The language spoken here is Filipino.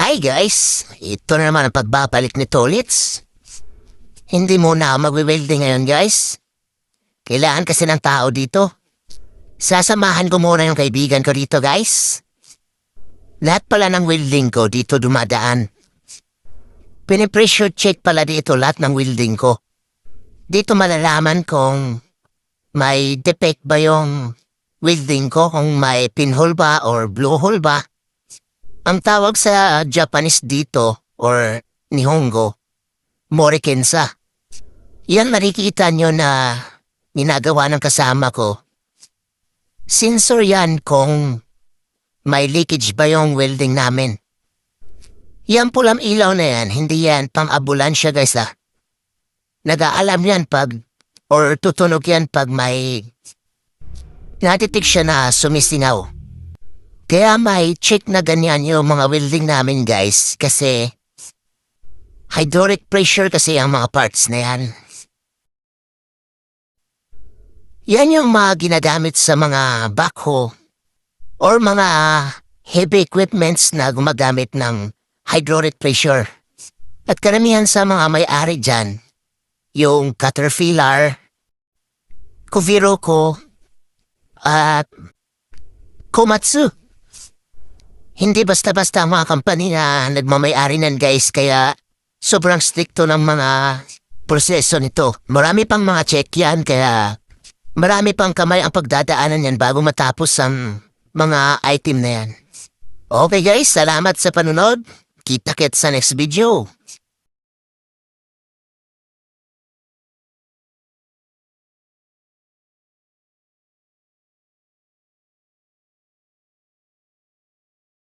Hi guys! Ito na naman ang pagbabalik ni Tolits. Hindi muna ako magwe-welding ngayon guys. Kailangan kasi ng tao dito. Sasamahan ko muna yung kaibigan ko dito guys. Lahat pala ng welding ko dito dumadaan. Pinipressure check pala dito lahat ng welding ko. Dito malalaman kung may defect ba yung welding ko, kung may pinhole ba or blowhole ba. Ang tawag sa Japanese dito or Nihongo, Morikensa. Yan makikita nyo na ginagawa ng kasama ko. Sensor yan kung may leakage ba yung welding namin. Yan pulang ilaw na yan, hindi yan pang-ambulansya guys ah. Nag-aalam yan pag or tutunog yan pag may natitik siya na sumisingaw. Kaya may check na ganyan yung mga welding namin guys kasi hydraulic pressure kasi ang mga parts na yan. Yan yung mga ginagamit sa mga backhoe or mga heavy equipments na gumagamit ng hydraulic pressure. At karamihan sa mga may-ari dyan, yung Caterpillar, Kuviroko, at Komatsu. Hindi basta-basta ang mga company na nagmamay-ari nan guys, kaya sobrang stricto ng mga proseso nito. Marami pang mga check yan, kaya marami pang kamay ang pagdadaanan yan bago matapos ang mga item na yan. Okay guys, salamat sa panunod. Kita-kits sa next video.